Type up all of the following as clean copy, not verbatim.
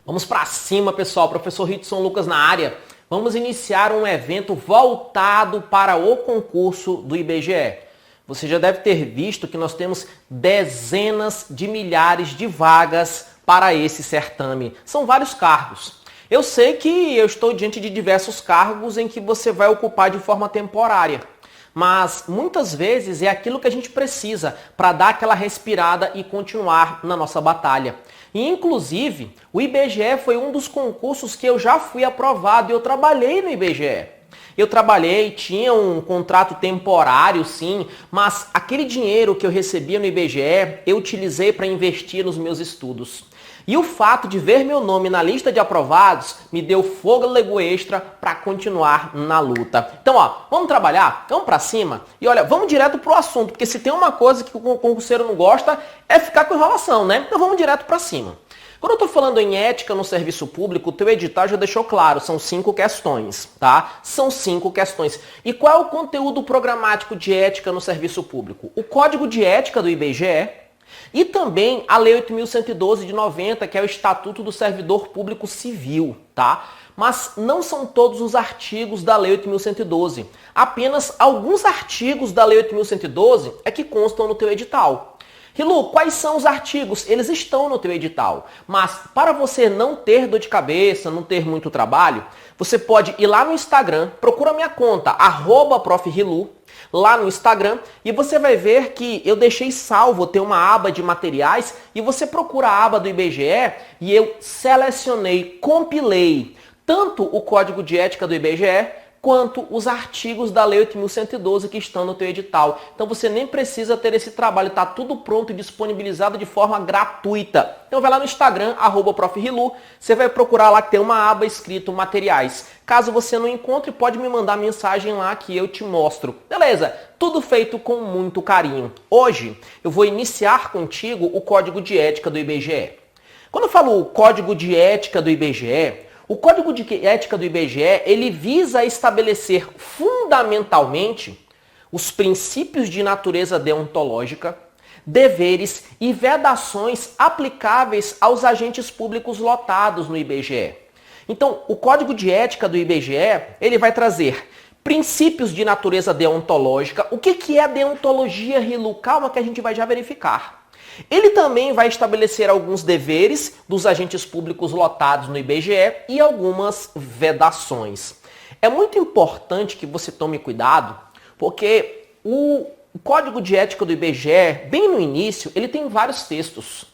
Vamos para cima, pessoal. Professor Ritson Lucas na área. Vamos iniciar um evento voltado para o concurso do IBGE. Você já deve ter visto que nós temos dezenas de milhares de vagas para esse certame. São vários cargos. Eu sei que eu estou diante de diversos cargos em que você vai ocupar de forma temporária. Mas muitas vezes é aquilo que a gente precisa para dar aquela respirada e continuar na nossa batalha. E inclusive, o IBGE foi um dos concursos que eu já fui aprovado e eu trabalhei no IBGE. Eu trabalhei, tinha um contrato temporário sim, mas aquele dinheiro que eu recebia no IBGE, eu utilizei para investir nos meus estudos. E o fato de ver meu nome na lista de aprovados me deu fôlego extra para continuar na luta. Então, vamos trabalhar? Vamos para cima? E olha, vamos direto pro assunto, porque se tem uma coisa que o concurseiro não gosta, é ficar com enrolação, né? Então vamos direto para cima. Quando eu estou falando em ética no serviço público, o teu edital já deixou claro, são 5 questões, tá? São 5 questões. E qual é o conteúdo programático de ética no serviço público? O Código de Ética do IBGE, e também a Lei 8.112 de 90, que é o Estatuto do Servidor Público Civil, tá? Mas não são todos os artigos da Lei 8.112. Apenas alguns artigos da Lei 8.112 é que constam no teu edital. Rilu, quais são os artigos? Eles estão no teu edital. Mas para você não ter dor de cabeça, não ter muito trabalho, você pode ir lá no Instagram, procura minha conta, @profrilu, lá no Instagram, e você vai ver que eu deixei salvo, tem uma aba de materiais, e você procura a aba do IBGE e eu selecionei, compilei tanto o Código de Ética do IBGE, quanto os artigos da Lei 8.112 que estão no teu edital. Então você nem precisa ter esse trabalho, está tudo pronto e disponibilizado de forma gratuita. Então vai lá no Instagram, @profrilu, você vai procurar lá que tem uma aba escrito materiais. Caso você não encontre, pode me mandar mensagem lá que eu te mostro. Beleza? Tudo feito com muito carinho. Hoje eu vou iniciar contigo o Código de Ética do IBGE. Quando eu falo Código de Ética do IBGE, o Código de Ética do IBGE, ele visa estabelecer fundamentalmente os princípios de natureza deontológica, deveres e vedações aplicáveis aos agentes públicos lotados no IBGE. Então, o Código de Ética do IBGE, ele vai trazer princípios de natureza deontológica. O que é deontologia, Rilu? Calma que a gente vai já verificar. Ele também vai estabelecer alguns deveres dos agentes públicos lotados no IBGE e algumas vedações. É muito importante que você tome cuidado, porque o Código de Ética do IBGE, bem no início, ele tem vários textos.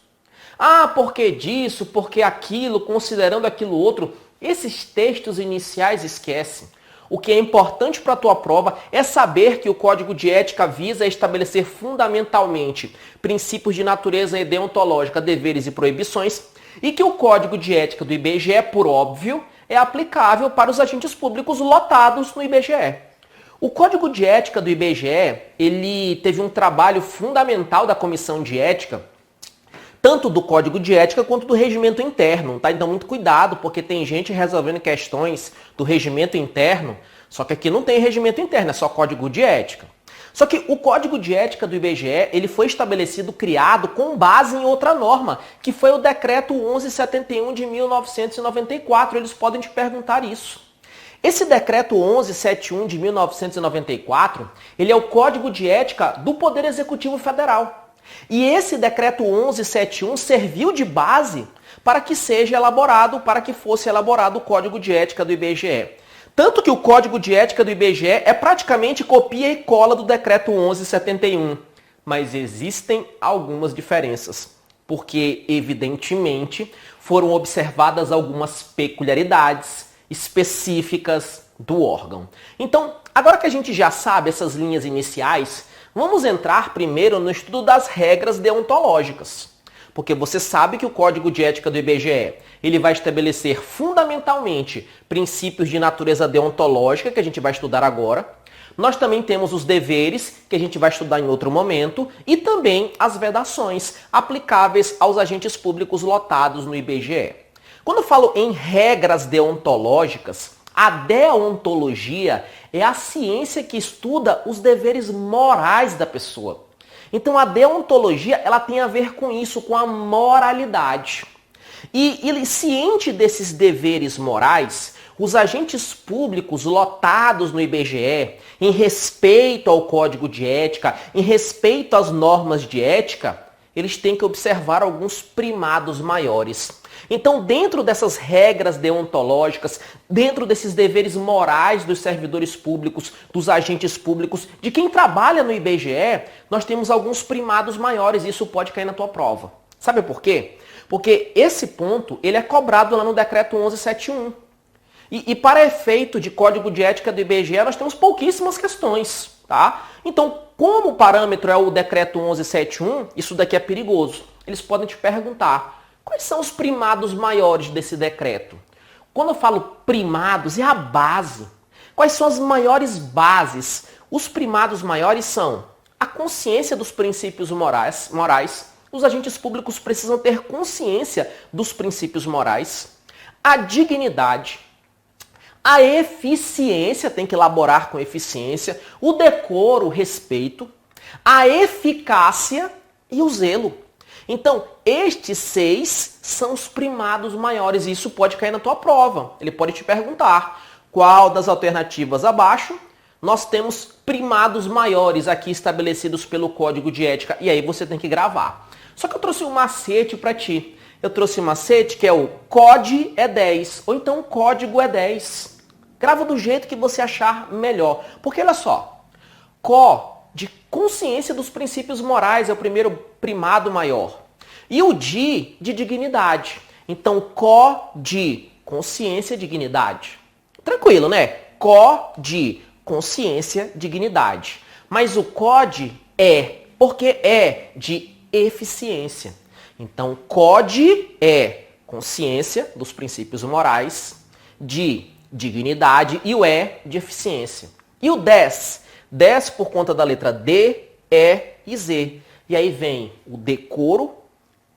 Por que disso, por que aquilo, considerando aquilo outro. Esses textos iniciais esquece. O que é importante para a tua prova é saber que o Código de Ética visa estabelecer fundamentalmente princípios de natureza deontológica, deveres e proibições, e que o Código de Ética do IBGE, por óbvio, é aplicável para os agentes públicos lotados no IBGE. O Código de Ética do IBGE, ele teve um trabalho fundamental da Comissão de Ética, tanto do Código de Ética quanto do regimento interno, tá? Então muito cuidado, porque tem gente resolvendo questões do regimento interno, só que aqui não tem regimento interno, é só Código de Ética. Só que o Código de Ética do IBGE, ele foi estabelecido, criado com base em outra norma, que foi o Decreto 1171 de 1994. Eles podem te perguntar isso. Esse Decreto 1171 de 1994, ele é o Código de Ética do Poder Executivo Federal. E esse Decreto 1171 serviu de base para que seja elaborado, para que fosse elaborado o Código de Ética do IBGE. Tanto que o Código de Ética do IBGE é praticamente copia e cola do Decreto 1171. Mas existem algumas diferenças, porque evidentemente foram observadas algumas peculiaridades específicas do órgão. Então, agora que a gente já sabe essas linhas iniciais, vamos entrar primeiro no estudo das regras deontológicas. Porque você sabe que o Código de Ética do IBGE, ele vai estabelecer fundamentalmente princípios de natureza deontológica, que a gente vai estudar agora. Nós também temos os deveres, que a gente vai estudar em outro momento, e também as vedações aplicáveis aos agentes públicos lotados no IBGE. Quando eu falo em regras deontológicas, a deontologia é a ciência que estuda os deveres morais da pessoa. Então a deontologia, ela tem a ver com isso, com a moralidade. E ciente desses deveres morais, os agentes públicos lotados no IBGE, em respeito ao código de ética, em respeito às normas de ética, eles têm que observar alguns primados maiores. Então, dentro dessas regras deontológicas, dentro desses deveres morais dos servidores públicos, dos agentes públicos, de quem trabalha no IBGE, nós temos alguns primados maiores e isso pode cair na tua prova. Sabe por quê? Porque esse ponto ele é cobrado lá no decreto 1171. E para efeito de código de ética do IBGE, nós temos pouquíssimas questões, tá? Então, como o parâmetro é o decreto 1171, isso daqui é perigoso. Eles podem te perguntar, quais são os primados maiores desse decreto? Quando eu falo primados, é a base. Quais são as maiores bases? Os primados maiores são a consciência dos princípios morais. Os agentes públicos precisam ter consciência dos princípios morais. A dignidade. A eficiência, tem que elaborar com eficiência. O decoro, o respeito. A eficácia e o zelo. Então, estes 6 são os primados maiores e isso pode cair na tua prova. Ele pode te perguntar qual das alternativas abaixo nós temos primados maiores aqui estabelecidos pelo Código de Ética e aí você tem que gravar. Só que eu trouxe um macete para ti. Eu trouxe um macete que é o COD é 10 ou então o Código é 10. Grava do jeito que você achar melhor. Porque olha só, de consciência dos princípios morais é o primeiro primado maior. E o de dignidade. Então, de consciência, dignidade. Tranquilo, né? De consciência, dignidade. Mas o COD porque é de eficiência. Então, COD é consciência dos princípios morais, de dignidade e o de eficiência. E o 10 por conta da letra D, E e Z. E aí vem o decoro,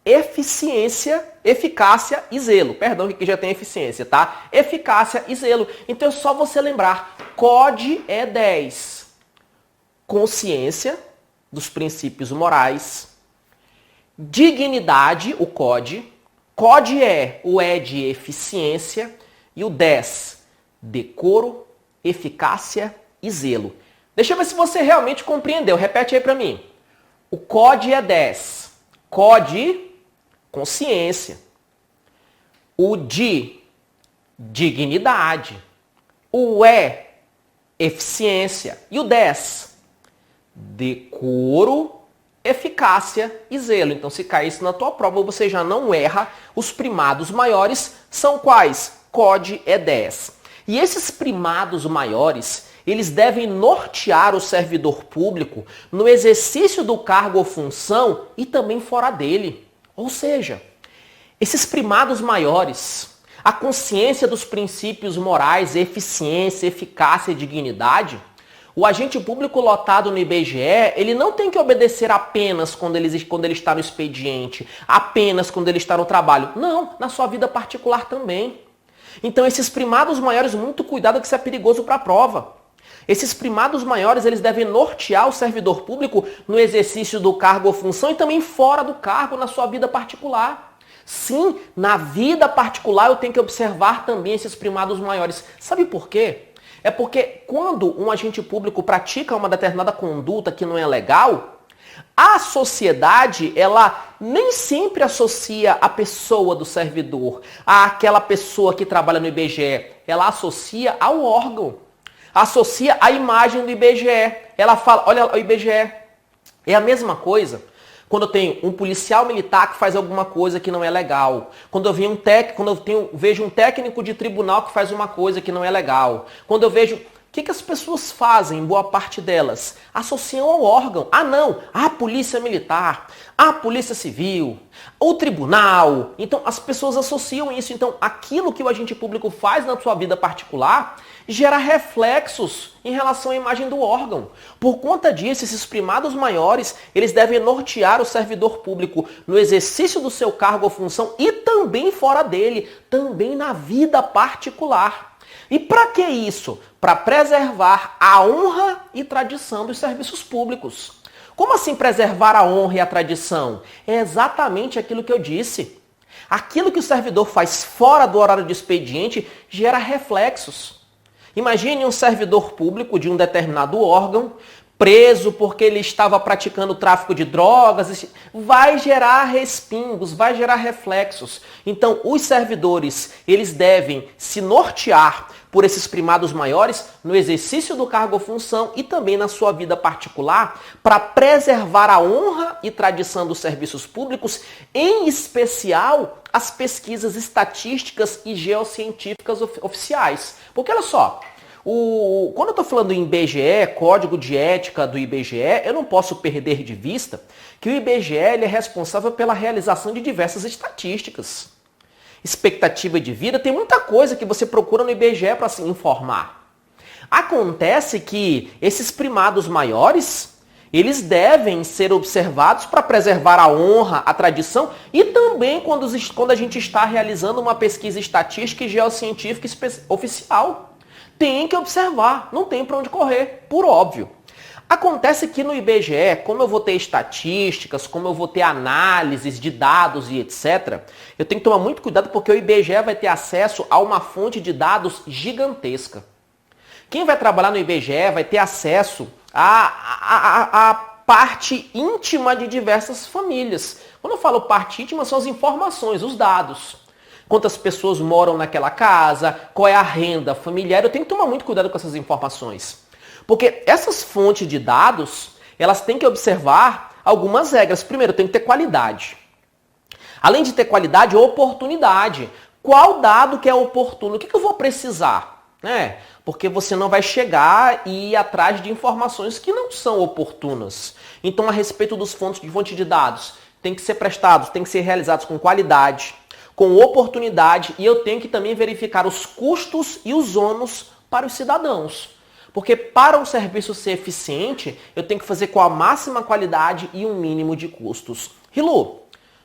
eficiência, eficácia e zelo. Perdão, que já tem eficiência, tá? Eficácia e zelo. Então é só você lembrar. COD é 10. Consciência dos princípios morais. Dignidade, o COD. COD é o E de eficiência. E o 10, decoro, eficácia e zelo. Deixa eu ver se você realmente compreendeu. Repete aí para mim. O COD é 10. COD, consciência. O de, dignidade. O eficiência. E o 10, decoro, eficácia e zelo. Então, se cair isso na tua prova, você já não erra. Os primados maiores são quais? COD é 10. E esses primados maiores, eles devem nortear o servidor público no exercício do cargo ou função e também fora dele. Ou seja, esses primados maiores, a consciência dos princípios morais, eficiência, eficácia e dignidade, o agente público lotado no IBGE, ele não tem que obedecer apenas quando ele está no expediente, apenas quando ele está no trabalho. Não, na sua vida particular também. Então esses primados maiores, muito cuidado que isso é perigoso para a prova. Esses primados maiores, eles devem nortear o servidor público no exercício do cargo ou função e também fora do cargo, na sua vida particular. Sim, na vida particular eu tenho que observar também esses primados maiores. Sabe por quê? É porque quando um agente público pratica uma determinada conduta que não é legal, a sociedade, ela nem sempre associa a pessoa do servidor àquela pessoa que trabalha no IBGE. Ela associa ao órgão. Associa a imagem do IBGE. Ela fala, olha o IBGE. É a mesma coisa quando eu tenho um policial militar que faz alguma coisa que não é legal. Quando eu vejo um técnico de tribunal que faz uma coisa que não é legal. Quando eu vejo... O que as pessoas fazem, boa parte delas? Associam ao órgão. Ah, não, a polícia militar, a polícia civil, o tribunal. Então, as pessoas associam isso. Então, aquilo que o agente público faz na sua vida particular gera reflexos em relação à imagem do órgão. Por conta disso, esses primados maiores, eles devem nortear o servidor público no exercício do seu cargo ou função e também fora dele, também na vida particular. E para que isso? Para preservar a honra e tradição dos serviços públicos. Como assim preservar a honra e a tradição? É exatamente aquilo que eu disse. Aquilo que o servidor faz fora do horário de expediente gera reflexos. Imagine um servidor público de um determinado órgão preso porque ele estava praticando tráfico de drogas, vai gerar respingos, vai gerar reflexos. Então, os servidores, eles devem se nortear por esses primados maiores no exercício do cargo ou função e também na sua vida particular para preservar a honra e tradição dos serviços públicos, em especial as pesquisas estatísticas e geocientíficas oficiais. Porque olha só, quando eu estou falando em IBGE, Código de Ética do IBGE, eu não posso perder de vista que o IBGE ele é responsável pela realização de diversas estatísticas. Expectativa de vida, tem muita coisa que você procura no IBGE para se informar. Acontece que esses primados maiores, eles devem ser observados para preservar a honra, a tradição e também quando a gente está realizando uma pesquisa estatística e geocientífica oficial. Tem que observar, não tem para onde correr, por óbvio. Acontece que no IBGE, como eu vou ter estatísticas, como eu vou ter análises de dados e etc., eu tenho que tomar muito cuidado porque o IBGE vai ter acesso a uma fonte de dados gigantesca. Quem vai trabalhar no IBGE vai ter acesso à parte íntima de diversas famílias. Quando eu falo parte íntima, são as informações, os dados. Quantas pessoas moram naquela casa, qual é a renda familiar. Eu tenho que tomar muito cuidado com essas informações. Porque essas fontes de dados, elas têm que observar algumas regras. Primeiro, tem que ter qualidade. Além de ter qualidade, oportunidade. Qual dado que é oportuno? O que eu vou precisar? Porque você não vai chegar e ir atrás de informações que não são oportunas. Então, a respeito dos fontes de dados, tem que ser prestados, tem que ser realizados com qualidade, com oportunidade, e eu tenho que também verificar os custos e os ônus para os cidadãos. Porque para um serviço ser eficiente, eu tenho que fazer com a máxima qualidade e um mínimo de custos. Rilu, o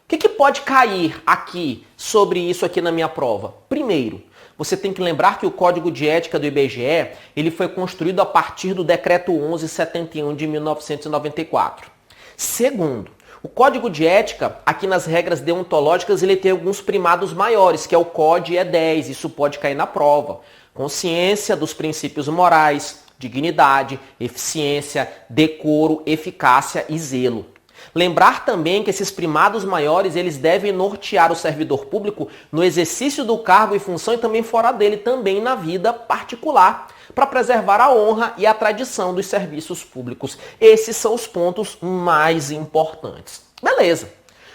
que pode cair aqui sobre isso aqui na minha prova? Primeiro, você tem que lembrar que o Código de Ética do IBGE, ele foi construído a partir do Decreto 1171 de 1994. Segundo, o Código de Ética, aqui nas regras deontológicas, ele tem alguns primados maiores, que é o COD E10, isso pode cair na prova. Consciência dos princípios morais, dignidade, eficiência, decoro, eficácia e zelo. Lembrar também que esses primados maiores, eles devem nortear o servidor público no exercício do cargo e função e também fora dele, também na vida particular, para preservar a honra e a tradição dos serviços públicos. Esses são os pontos mais importantes. Beleza.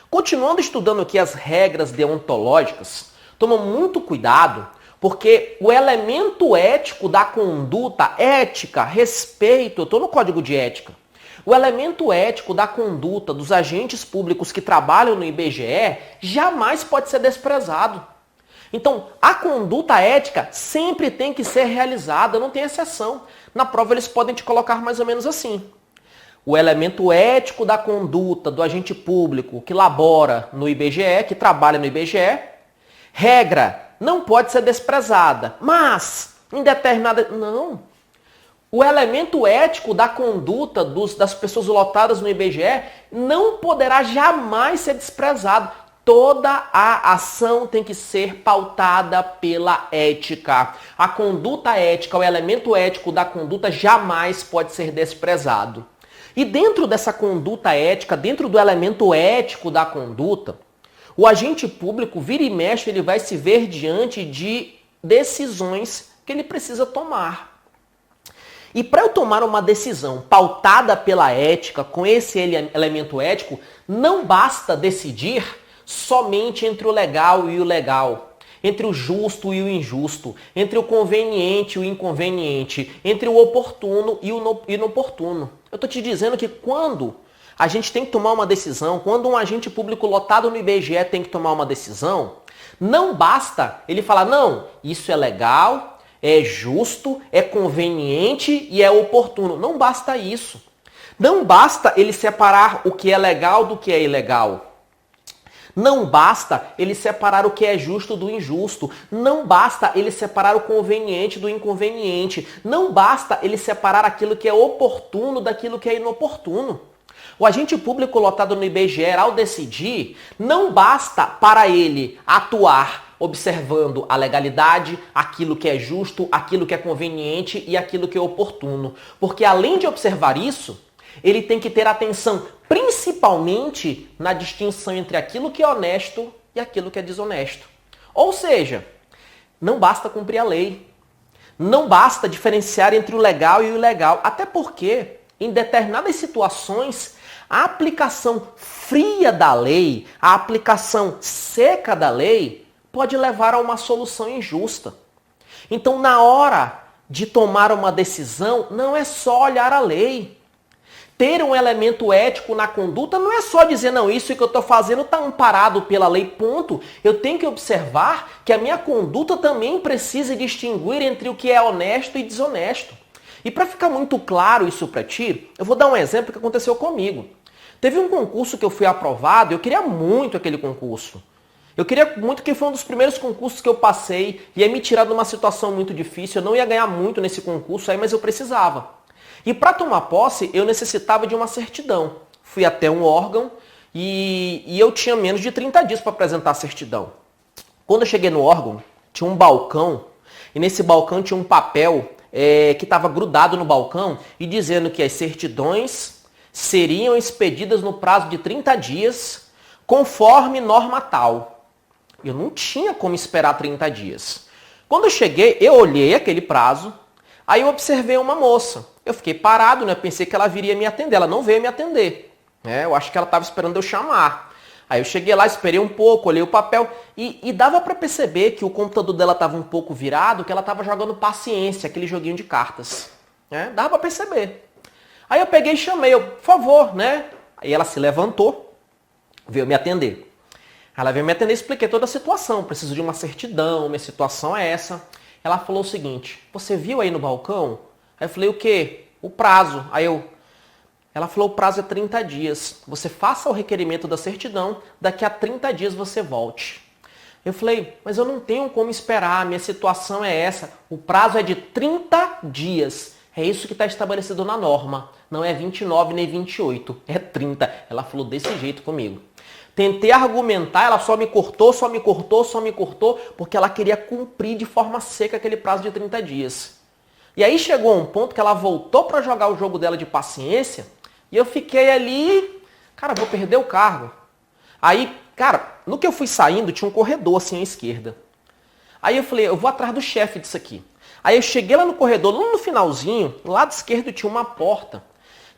Continuando estudando aqui as regras deontológicas, toma muito cuidado, porque o elemento ético da conduta, ética, respeito, eu estou no Código de Ética, o elemento ético da conduta dos agentes públicos que trabalham no IBGE jamais pode ser desprezado. Então, a conduta ética sempre tem que ser realizada, não tem exceção. Na prova eles podem te colocar mais ou menos assim. O elemento ético da conduta do agente público que labora no IBGE, que trabalha no IBGE, regra, não pode ser desprezada, mas em determinada... Não. O elemento ético da conduta das pessoas lotadas no IBGE não poderá jamais ser desprezado. Toda a ação tem que ser pautada pela ética. A conduta ética, o elemento ético da conduta jamais pode ser desprezado. E dentro dessa conduta ética, dentro do elemento ético da conduta, o agente público, vira e mexe, ele vai se ver diante de decisões que ele precisa tomar. E para eu tomar uma decisão pautada pela ética, com esse elemento ético, não basta decidir somente entre o legal e o ilegal, entre o justo e o injusto, entre o conveniente e o inconveniente, entre o oportuno e o inoportuno. Eu estou te dizendo que quando a gente tem que tomar uma decisão, quando um agente público lotado no IBGE tem que tomar uma decisão, não basta ele falar, não, isso é legal, é justo, é conveniente e é oportuno. Não basta isso. Não basta ele separar o que é legal do que é ilegal. Não basta ele separar o que é justo do injusto. Não basta ele separar o conveniente do inconveniente. Não basta ele separar aquilo que é oportuno daquilo que é inoportuno. O agente público lotado no IBGE, ao decidir, não basta para ele atuar observando a legalidade, aquilo que é justo, aquilo que é conveniente e aquilo que é oportuno. Porque além de observar isso, ele tem que ter atenção principalmente na distinção entre aquilo que é honesto e aquilo que é desonesto. Ou seja, não basta cumprir a lei. Não basta diferenciar entre o legal e o ilegal. Até porque, em determinadas situações, a aplicação fria da lei, a aplicação seca da lei, pode levar a uma solução injusta. Então, na hora de tomar uma decisão, não é só olhar a lei. Ter um elemento ético na conduta não é só dizer, não, isso que eu estou fazendo está amparado pela lei, ponto. Eu tenho que observar que a minha conduta também precisa distinguir entre o que é honesto e desonesto. E para ficar muito claro isso para ti, eu vou dar um exemplo que aconteceu comigo. Teve um concurso que eu fui aprovado, eu queria muito aquele concurso. Eu queria muito que foi um dos primeiros concursos que eu passei, ia me tirar de uma situação muito difícil, eu não ia ganhar muito nesse concurso aí, mas eu precisava. E para tomar posse, eu necessitava de uma certidão. Fui até um órgão e eu tinha menos de 30 dias para apresentar a certidão. Quando eu cheguei no órgão, tinha um balcão, e nesse balcão tinha um papel que estava grudado no balcão e dizendo que as certidões seriam expedidas no prazo de 30 dias, conforme norma tal. Eu não tinha como esperar 30 dias. Quando eu cheguei, eu olhei aquele prazo, aí eu observei uma moça. Eu fiquei parado, né? Pensei que ela viria me atender. Ela não veio me atender. Eu acho que ela estava esperando eu chamar. Aí eu cheguei lá, esperei um pouco, olhei o papel e dava para perceber que o computador dela estava um pouco virado, que ela estava jogando paciência, aquele joguinho de cartas. Dava para perceber. Aí eu peguei e chamei, por favor, né? Aí ela se levantou, veio me atender. Ela veio me atender e expliquei toda a situação. Preciso de uma certidão, minha situação é essa. Ela falou o seguinte, você viu aí no balcão? Aí eu falei, o quê? O prazo. Ela falou, o prazo é 30 dias. Você faça o requerimento da certidão, daqui a 30 dias você volte. Eu falei, mas eu não tenho como esperar, minha situação é essa. O prazo é de 30 dias. É isso que está estabelecido na norma. Não é 29 nem 28, é 30. Ela falou desse jeito comigo. Tentei argumentar, ela só me cortou, porque ela queria cumprir de forma seca aquele prazo de 30 dias. E aí chegou um ponto que ela voltou para jogar o jogo dela de paciência e eu fiquei ali, cara, vou perder o cargo. Aí, cara, no que eu fui saindo tinha um corredor assim à esquerda. Aí eu falei, eu vou atrás do chefe disso aqui. Aí eu cheguei lá no corredor, lá no finalzinho, do lado esquerdo tinha uma porta.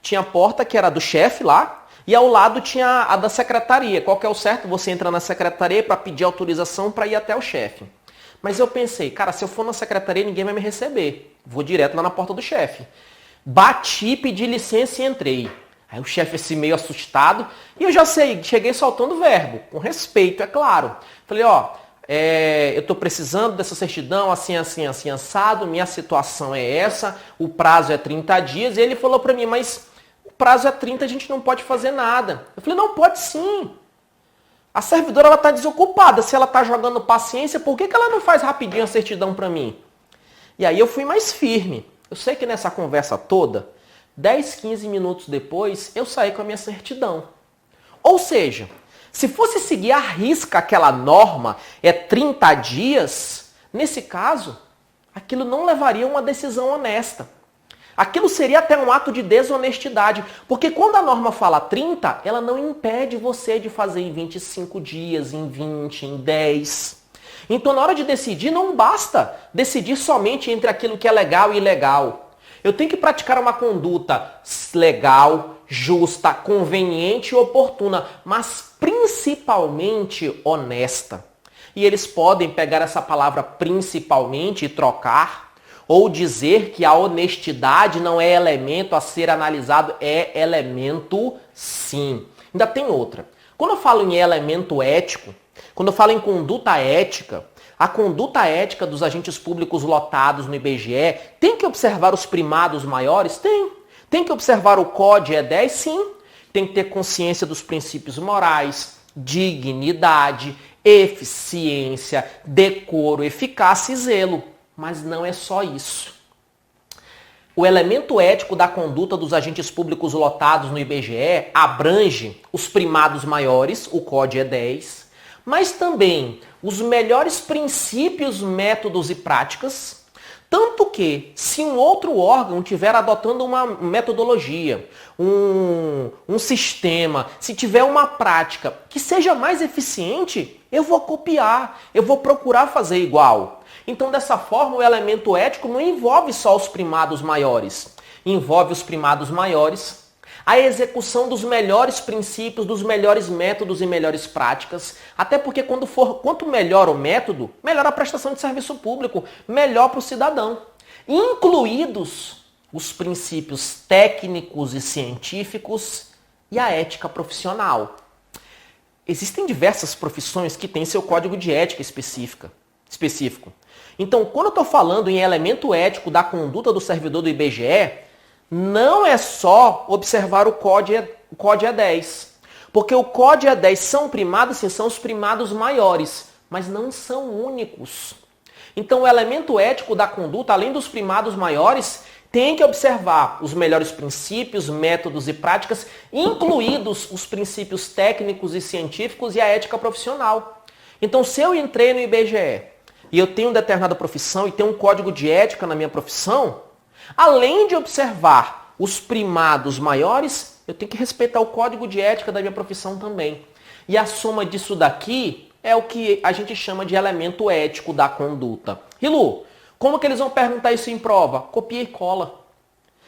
Tinha a porta que era do chefe lá e ao lado tinha a da secretaria. Qual que é o certo? Você entra na secretaria para pedir autorização para ir até o chefe. Mas eu pensei, cara, se eu for na secretaria ninguém vai me receber. Vou direto lá na porta do chefe. Bati, pedi licença e entrei. Aí o chefe assim meio assustado. E eu já sei, cheguei soltando verbo. Com respeito, é claro. Falei, eu estou precisando dessa certidão, assim, assado. Minha situação é essa. O prazo é 30 dias. E ele falou para mim, mas o prazo é 30, a gente não pode fazer nada. Eu falei, não, pode sim. A servidora está desocupada. Se ela está jogando paciência, por que ela não faz rapidinho a certidão para mim? E aí eu fui mais firme. Eu sei que nessa conversa toda, 10, 15 minutos depois, eu saí com a minha certidão. Ou seja, se fosse seguir à risca aquela norma, 30 dias, nesse caso, aquilo não levaria a uma decisão honesta. Aquilo seria até um ato de desonestidade, porque quando a norma fala 30, ela não impede você de fazer em 25 dias, em 20, em 10. Então, na hora de decidir, não basta decidir somente entre aquilo que é legal e ilegal. Eu tenho que praticar uma conduta legal, justa, conveniente e oportuna, mas principalmente honesta. E eles podem pegar essa palavra principalmente e trocar, ou dizer que a honestidade não é elemento a ser analisado, é elemento sim. Ainda tem outra. Quando eu falo em elemento ético, quando eu falo em conduta ética, a conduta ética dos agentes públicos lotados no IBGE tem que observar os primados maiores? Tem. Tem que observar o COD E10? Sim. Tem que ter consciência dos princípios morais, dignidade, eficiência, decoro, eficácia e zelo. Mas não é só isso. o elemento ético da conduta dos agentes públicos lotados no IBGE abrange os primados maiores, o COD é 10, mas também os melhores princípios, métodos e práticas, tanto que, se um outro órgão estiver adotando uma metodologia, um sistema, se tiver uma prática que seja mais eficiente, eu vou copiar, eu vou procurar fazer igual. Então, dessa forma, o elemento ético não envolve só os primados maiores. Envolve os primados maiores, a execução dos melhores princípios, dos melhores métodos e melhores práticas. Até porque quanto melhor o método, melhor a prestação de serviço público, melhor para o cidadão. Incluídos os princípios técnicos e científicos e a ética profissional. Existem diversas profissões que têm seu código de ética específico. Então, quando eu estou falando em elemento ético da conduta do servidor do IBGE, não é só observar o COD E10. Porque o COD E10 são primados, sim, são os primados maiores, mas não são únicos. Então, o elemento ético da conduta, além dos primados maiores, tem que observar os melhores princípios, métodos e práticas, incluídos os princípios técnicos e científicos e a ética profissional. Então, se eu entrei no IBGE e eu tenho determinada profissão e tenho um código de ética na minha profissão, além de observar os primados maiores, eu tenho que respeitar o código de ética da minha profissão também. E a soma disso daqui é o que a gente chama de elemento ético da conduta. Rilu, como que eles vão perguntar isso em prova? Copia e cola.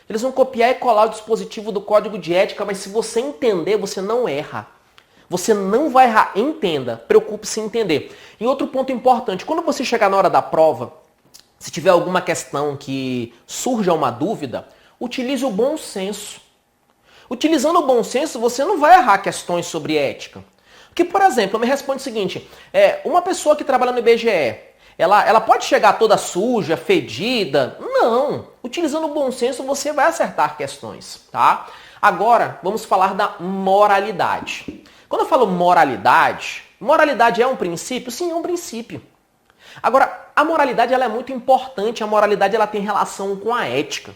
Eles vão copiar e colar o dispositivo do código de ética, mas se você entender, você não erra. Você não vai errar. Entenda. Preocupe-se em entender. E outro ponto importante, quando você chegar na hora da prova, se tiver alguma questão que surja uma dúvida, utilize o bom senso. Utilizando o bom senso, você não vai errar questões sobre ética. Porque, por exemplo, me responde o seguinte, uma pessoa que trabalha no IBGE, ela pode chegar toda suja, fedida? Não. Utilizando o bom senso, você vai acertar questões, tá? Agora, vamos falar da moralidade. Quando eu falo moralidade é um princípio? Sim, é um princípio. Agora, a moralidade ela é muito importante, a moralidade ela tem relação com a ética.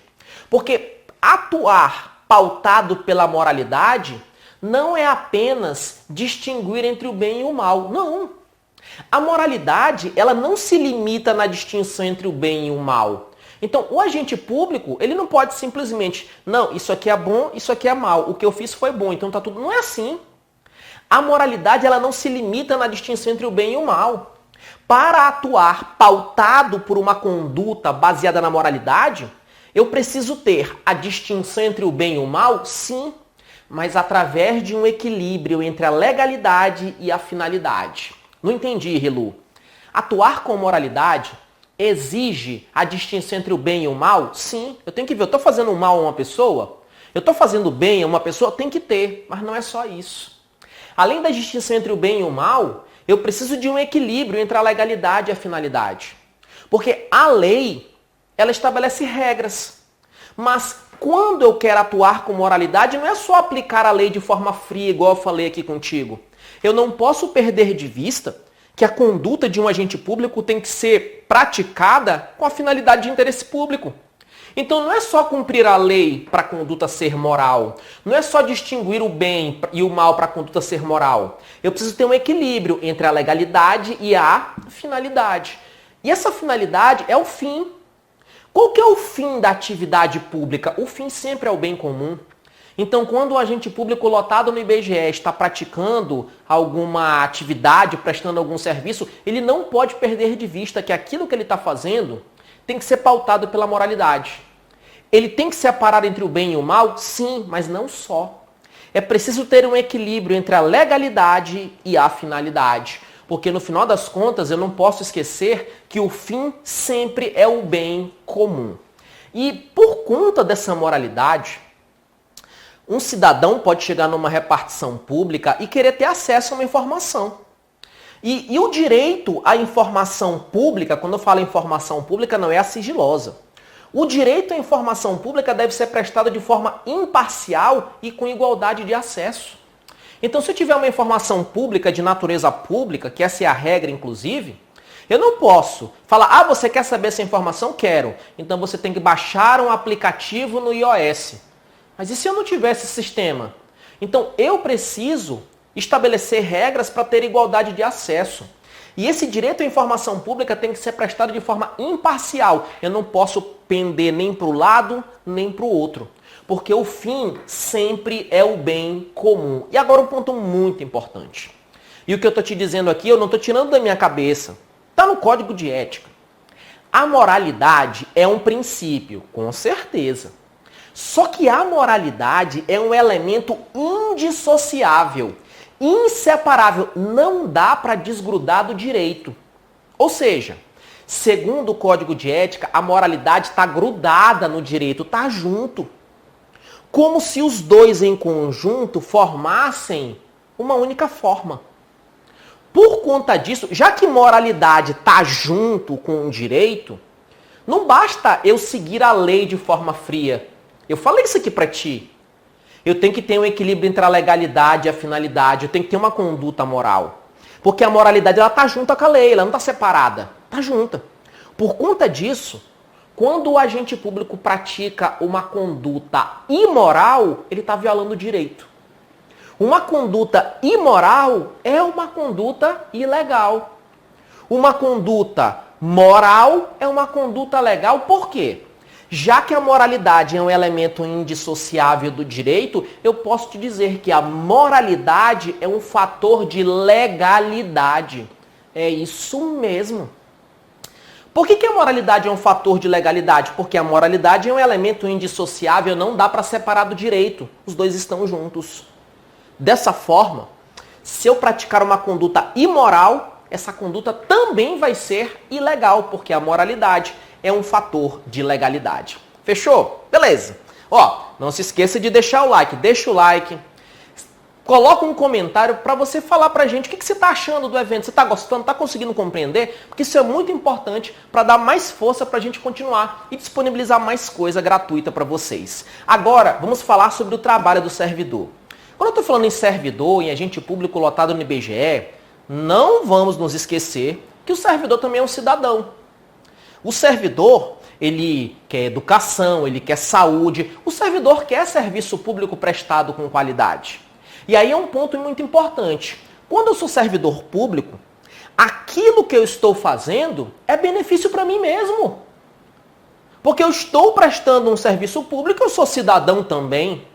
Porque atuar pautado pela moralidade não é apenas distinguir entre o bem e o mal. Não. A moralidade ela não se limita na distinção entre o bem e o mal. Então, o agente público, ele não pode simplesmente, não, isso aqui é bom, isso aqui é mal, o que eu fiz foi bom, então tá tudo... Não é assim. A moralidade ela não se limita na distinção entre o bem e o mal. Para atuar pautado por uma conduta baseada na moralidade, eu preciso ter a distinção entre o bem e o mal, sim, mas através de um equilíbrio entre a legalidade e a finalidade. Não entendi, Rilu. Atuar com moralidade exige a distinção entre o bem e o mal? Sim. Eu tenho que ver, eu estou fazendo mal a uma pessoa? Eu estou fazendo bem a uma pessoa? Tem que ter, mas não é só isso. Além da distinção entre o bem e o mal, eu preciso de um equilíbrio entre a legalidade e a finalidade. Porque a lei, ela estabelece regras. Mas quando eu quero atuar com moralidade, não é só aplicar a lei de forma fria, igual eu falei aqui contigo. Eu não posso perder de vista que a conduta de um agente público tem que ser praticada com a finalidade de interesse público. Então não é só cumprir a lei para a conduta ser moral. Não é só distinguir o bem e o mal para a conduta ser moral. Eu preciso ter um equilíbrio entre a legalidade e a finalidade. E essa finalidade é o fim. Qual que é o fim da atividade pública? O fim sempre é o bem comum. Então, quando um agente público lotado no IBGE está praticando alguma atividade, prestando algum serviço, ele não pode perder de vista que aquilo que ele está fazendo tem que ser pautado pela moralidade. Ele tem que separar entre o bem e o mal? Sim, mas não só. É preciso ter um equilíbrio entre a legalidade e a finalidade. Porque no final das contas eu não posso esquecer que o fim sempre é o bem comum. E por conta dessa moralidade, um cidadão pode chegar numa repartição pública e querer ter acesso a uma informação. E o direito à informação pública, quando eu falo informação pública, não é a sigilosa. O direito à informação pública deve ser prestado de forma imparcial e com igualdade de acesso. Então, se eu tiver uma informação pública de natureza pública, que essa é a regra, inclusive, Eu não posso falar, ah, você quer saber essa informação? Quero. Então você tem que baixar um aplicativo no iOS. Mas e se eu não tiver esse sistema? Então eu preciso estabelecer regras para ter igualdade de acesso. E esse direito à informação pública tem que ser prestado de forma imparcial. Eu não posso pender nem para o lado, nem para o outro. Porque o fim sempre é o bem comum. E agora um ponto muito importante. E o que eu estou te dizendo aqui, eu não estou tirando da minha cabeça. Está no Código de Ética. A moralidade é um princípio, com certeza. Só que a moralidade é um elemento indissociável, inseparável. Não dá para desgrudar do direito. Ou seja, segundo o Código de Ética, a moralidade está grudada no direito, está junto. Como se os dois em conjunto formassem uma única forma. Por conta disso, já que moralidade está junto com o direito, não basta eu seguir a lei de forma fria. Eu falei isso aqui para ti. Eu tenho que ter um equilíbrio entre a legalidade e a finalidade. Eu tenho que ter uma conduta moral. Porque a moralidade está junta com a lei, ela não está separada. Está junta. Por conta disso, quando o agente público pratica uma conduta imoral, ele está violando o direito. Uma conduta imoral é uma conduta ilegal. Uma conduta moral é uma conduta legal. Por quê? Já que a moralidade é um elemento indissociável do direito, eu posso te dizer que a moralidade é um fator de legalidade. É isso mesmo. Por que a moralidade é um fator de legalidade? Porque a moralidade é um elemento indissociável, não dá para separar do direito. Os dois estão juntos. Dessa forma, se eu praticar uma conduta imoral, essa conduta também vai ser ilegal, porque a moralidade é um fator de legalidade. Fechou? Beleza. Ó, não se esqueça de deixar o like. Deixa o like. Coloca um comentário para você falar pra gente o que você está achando do evento. Você está gostando? Está conseguindo compreender? Porque isso é muito importante para dar mais força para a gente continuar e disponibilizar mais coisa gratuita para vocês. Agora, vamos falar sobre o trabalho do servidor. Quando eu estou falando em servidor, em agente público lotado no IBGE, não vamos nos esquecer que o servidor também é um cidadão. O servidor, ele quer educação, ele quer saúde. O servidor quer serviço público prestado com qualidade. E aí é um ponto muito importante. Quando eu sou servidor público, aquilo que eu estou fazendo é benefício para mim mesmo. Porque eu estou prestando um serviço público, eu sou cidadão também.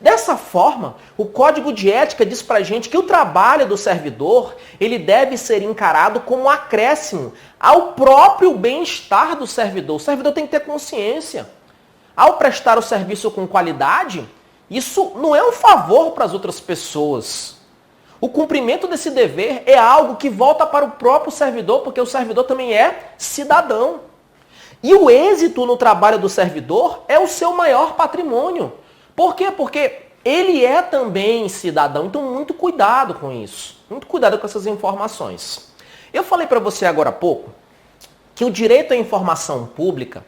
Dessa forma, o Código de Ética diz pra gente que o trabalho do servidor, ele deve ser encarado como um acréscimo ao próprio bem-estar do servidor. O servidor tem que ter consciência. Ao prestar o serviço com qualidade, isso não é um favor para as outras pessoas. O cumprimento desse dever é algo que volta para o próprio servidor, porque o servidor também é cidadão. E o êxito no trabalho do servidor é o seu maior patrimônio. Por quê? Porque ele é também cidadão, então muito cuidado com isso. Muito cuidado com essas informações. Eu falei para você agora há pouco que o direito à informação pública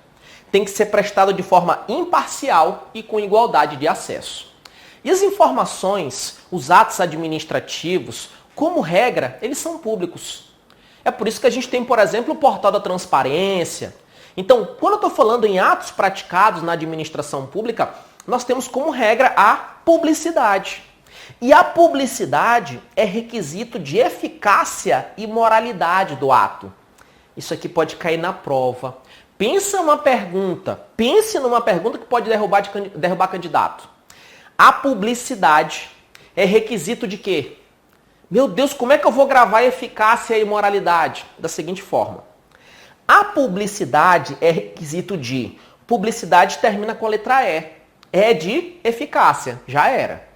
tem que ser prestado de forma imparcial e com igualdade de acesso. E as informações, os atos administrativos, como regra, eles são públicos. É por isso que a gente tem, por exemplo, o portal da transparência. Então, quando eu estou falando em atos praticados na administração pública, nós temos como regra a publicidade. E a publicidade é requisito de eficácia e moralidade do ato. Isso aqui pode cair na prova. Pense numa pergunta que pode derrubar candidato. A publicidade é requisito de quê? Meu Deus, como é que eu vou gravar eficácia e moralidade? Da seguinte forma. A publicidade é requisito de... Publicidade termina com a letra E. É de eficácia. Já era.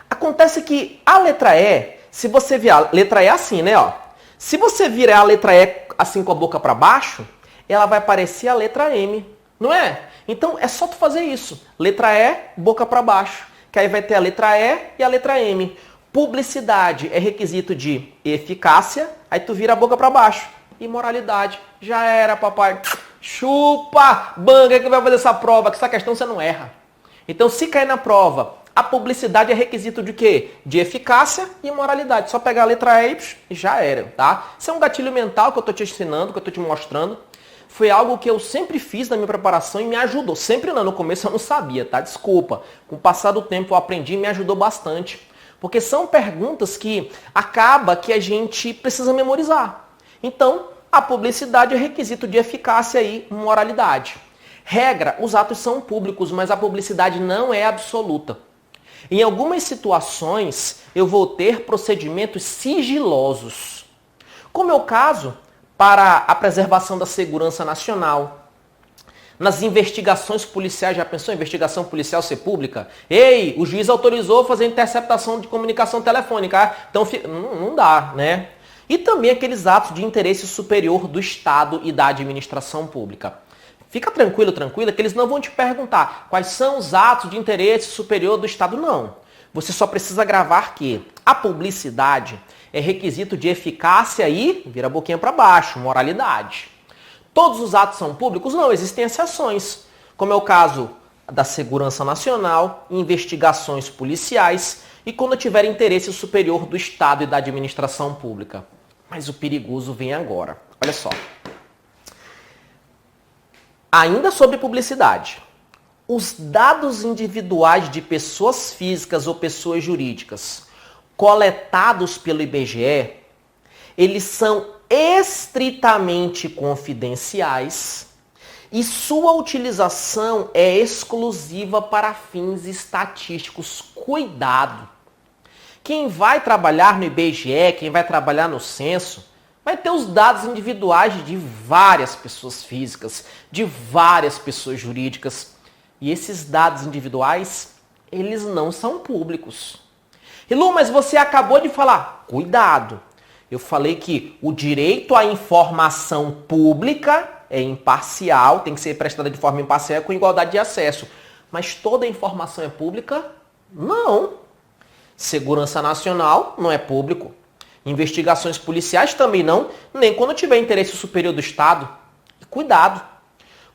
Acontece que a letra E, se você vir a letra E assim, né? Ó, se você virar a letra E assim com a boca para baixo, ela vai parecer a letra M, não é? Então é só tu fazer isso. Letra E, boca para baixo. Que aí vai ter a letra E e a letra M. Publicidade é requisito de eficácia, aí tu vira a boca para baixo. E moralidade. Já era, papai. Chupa! Banga que vai fazer essa prova, que essa questão você não erra. Então, se cair na prova, A publicidade é requisito de quê? De eficácia e moralidade. Só pegar a letra E e já era, tá? Isso é um gatilho mental que eu estou te ensinando, que eu estou te mostrando. Foi algo que eu sempre fiz na minha preparação e me ajudou. Sempre não, no começo eu não sabia, tá? Desculpa. Com o passar do tempo eu aprendi e me ajudou bastante. Porque são perguntas que acaba que a gente precisa memorizar. Então, a publicidade é requisito de eficácia e moralidade. Regra, os atos são públicos, mas a publicidade não é absoluta. Em algumas situações, eu vou ter procedimentos sigilosos. Como é o caso para a preservação da segurança nacional. Nas investigações policiais, já pensou em investigação policial ser pública? Ei, o juiz autorizou fazer interceptação de comunicação telefônica. Então, não dá, né? E também aqueles atos de interesse superior do Estado e da administração pública. Fica tranquilo, tranquila, que eles não vão te perguntar quais são os atos de interesse superior do Estado, não. Você só precisa gravar que a publicidade é requisito de eficácia e, vira a boquinha para baixo, moralidade. Todos os atos são públicos? Não, existem exceções, como é o caso da segurança nacional, investigações policiais e quando tiver interesse superior do Estado e da administração pública. Mas o perigoso vem agora. Olha só. Ainda sobre publicidade, os dados individuais de pessoas físicas ou pessoas jurídicas coletados pelo IBGE, eles são estritamente confidenciais e sua utilização é exclusiva para fins estatísticos. Cuidado! Quem vai trabalhar no IBGE, quem vai trabalhar no censo, vai ter os dados individuais de várias pessoas físicas, de várias pessoas jurídicas. E esses dados individuais, eles não são públicos. E Lu, mas você acabou de falar, cuidado. Eu falei que o direito à informação pública é imparcial, tem que ser prestada de forma imparcial com igualdade de acesso. Mas toda a informação é pública? Não. Segurança nacional não é público. Investigações policiais também não, nem quando tiver interesse superior do Estado. E cuidado!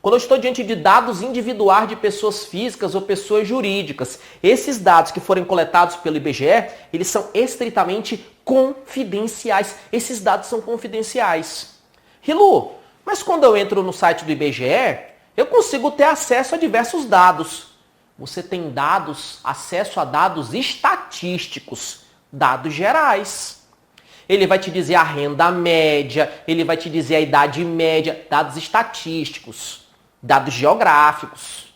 Quando eu estou diante de dados individuais de pessoas físicas ou pessoas jurídicas, esses dados que forem coletados pelo IBGE, eles são estritamente confidenciais. Esses dados são confidenciais. Rilu, mas quando eu entro no site do IBGE, eu consigo ter acesso a diversos dados. Você tem acesso a dados estatísticos, dados gerais. Ele vai te dizer a renda média, ele vai te dizer a idade média, dados estatísticos, dados geográficos.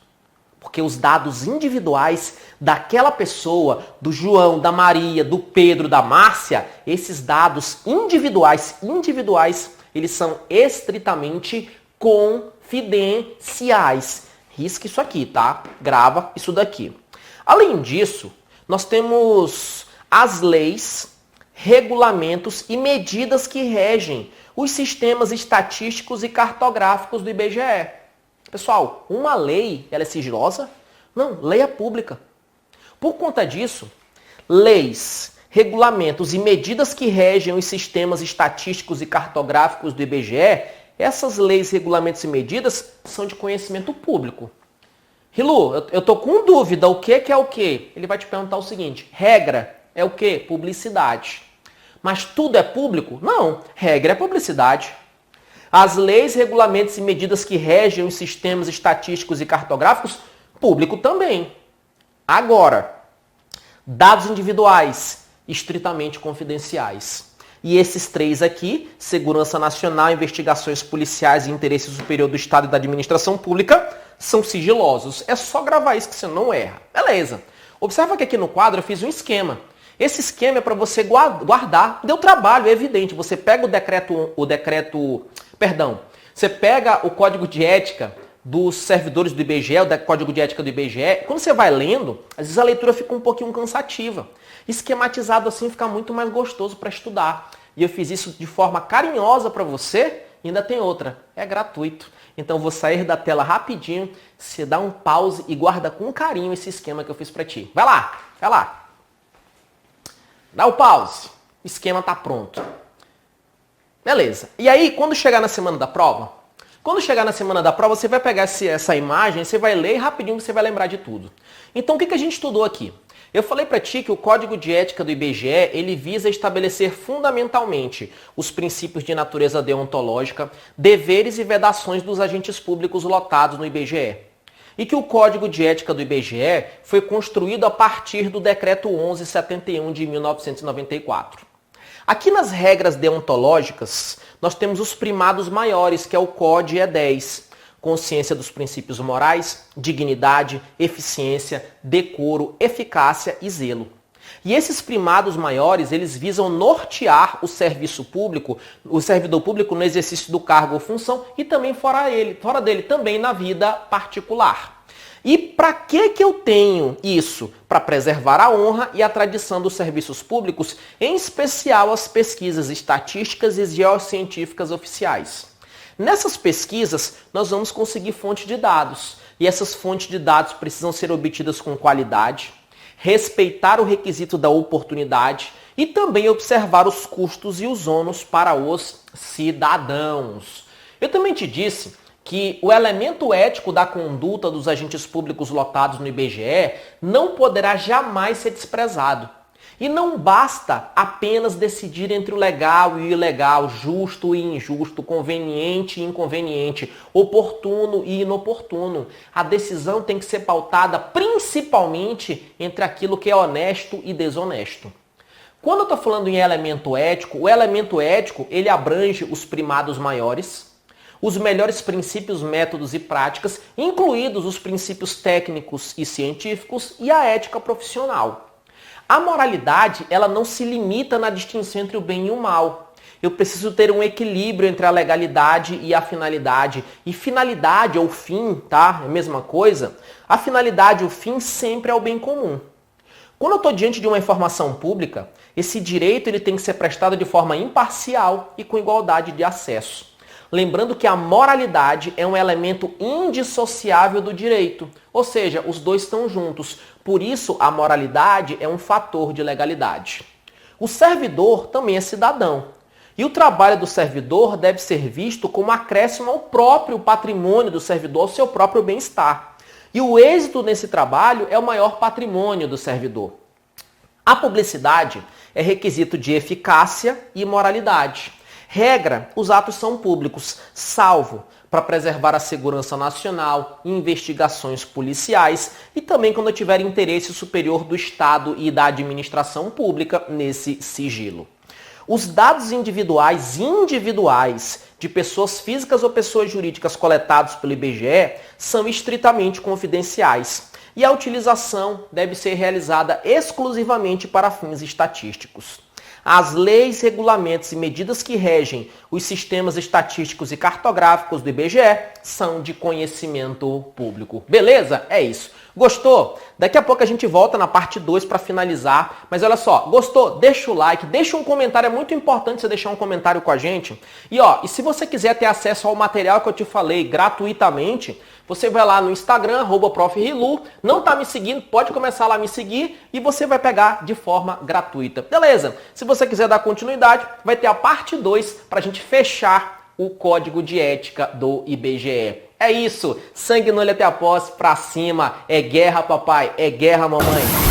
Porque os dados individuais daquela pessoa, do João, da Maria, do Pedro, da Márcia, esses dados individuais, eles são estritamente confidenciais. Risca isso aqui, tá? Grava isso daqui. Além disso, nós temos as leis, regulamentos e medidas que regem os sistemas estatísticos e cartográficos do IBGE. Pessoal, uma lei, ela é sigilosa? Não, lei é pública. Por conta disso, leis, regulamentos e medidas que regem os sistemas estatísticos e cartográficos do IBGE, essas leis, regulamentos e medidas são de conhecimento público. Rilu, eu tô com dúvida, o que é o que? Ele vai te perguntar o seguinte, regra é o que? Publicidade. Mas tudo é público? Não, regra é publicidade. As leis, regulamentos e medidas que regem os sistemas estatísticos e cartográficos, público também. Agora, dados individuais, estritamente confidenciais. E esses três aqui, segurança nacional, investigações policiais e interesse superior do Estado e da administração pública, são sigilosos. É só gravar isso que você não erra. Beleza. Observa que aqui no quadro eu fiz um esquema. Esse esquema é para você guardar. Deu trabalho, é evidente. Você pega você pega o código de ética dos servidores do IBGE, o código de ética do IBGE. Quando você vai lendo, às vezes a leitura fica um pouquinho cansativa. Esquematizado assim fica muito mais gostoso para estudar. E eu fiz isso de forma carinhosa para você. E ainda tem outra, é gratuito. Então eu vou sair da tela rapidinho, você dá um pause e guarda com carinho esse esquema que eu fiz para ti. Vai lá, vai lá. Dá o pause. O esquema tá pronto. Beleza. E aí, quando chegar na semana da prova, você vai pegar essa imagem, você vai ler rapidinho, você vai lembrar de tudo. Então, o que a gente estudou aqui? Eu falei para ti que o Código de Ética do IBGE, ele visa estabelecer fundamentalmente os princípios de natureza deontológica, deveres e vedações dos agentes públicos lotados no IBGE. E que o Código de Ética do IBGE foi construído a partir do Decreto 1171 de 1994. Aqui nas regras deontológicas, nós temos os primados maiores, que é o COD E10. Consciência dos princípios morais, dignidade, eficiência, decoro, eficácia e zelo. E esses primados maiores, eles visam nortear o serviço público, o servidor público no exercício do cargo ou função e também fora dele, também na vida particular. E para que eu tenho isso? Para preservar a honra e a tradição dos serviços públicos, em especial as pesquisas estatísticas e geocientíficas oficiais. Nessas pesquisas, nós vamos conseguir fonte de dados. E essas fontes de dados precisam ser obtidas com qualidade, respeitar o requisito da oportunidade e também observar os custos e os ônus para os cidadãos. Eu também te disse que o elemento ético da conduta dos agentes públicos lotados no IBGE não poderá jamais ser desprezado. E não basta apenas decidir entre o legal e o ilegal, justo e injusto, conveniente e inconveniente, oportuno e inoportuno. A decisão tem que ser pautada principalmente entre aquilo que é honesto e desonesto. Quando eu estou falando em elemento ético, o elemento ético ele abrange os primados maiores, os melhores princípios, métodos e práticas, incluídos os princípios técnicos e científicos e a ética profissional. A moralidade, ela não se limita na distinção entre o bem e o mal. Eu preciso ter um equilíbrio entre a legalidade e a finalidade. E finalidade ou fim, tá? É a mesma coisa. A finalidade, o fim, sempre é o bem comum. Quando eu estou diante de uma informação pública, esse direito ele tem que ser prestado de forma imparcial e com igualdade de acesso. Lembrando que a moralidade é um elemento indissociável do direito, ou seja, os dois estão juntos. Por isso, a moralidade é um fator de legalidade. O servidor também é cidadão. E o trabalho do servidor deve ser visto como acréscimo ao próprio patrimônio do servidor, ao seu próprio bem-estar. E o êxito nesse trabalho é o maior patrimônio do servidor. A publicidade é requisito de eficácia e moralidade. Regra, os atos são públicos, salvo para preservar a segurança nacional, investigações policiais e também quando tiver interesse superior do Estado e da administração pública nesse sigilo. Os dados individuais de pessoas físicas ou pessoas jurídicas coletados pelo IBGE são estritamente confidenciais e a utilização deve ser realizada exclusivamente para fins estatísticos. As leis, regulamentos e medidas que regem os sistemas estatísticos e cartográficos do IBGE são de conhecimento público. Beleza? É isso. Gostou? Daqui a pouco a gente volta na parte 2 para finalizar. Mas olha só, gostou? Deixa o like, deixa um comentário. É muito importante você deixar um comentário com a gente. E se você quiser ter acesso ao material que eu te falei gratuitamente, você vai lá no Instagram, @profrilu, não tá me seguindo, pode começar lá a me seguir e você vai pegar de forma gratuita. Beleza? Se você quiser dar continuidade, vai ter a parte 2 para a gente fechar o Código de Ética do IBGE. É isso, sangue no olho até a posse, pra cima, é guerra papai, é guerra mamãe.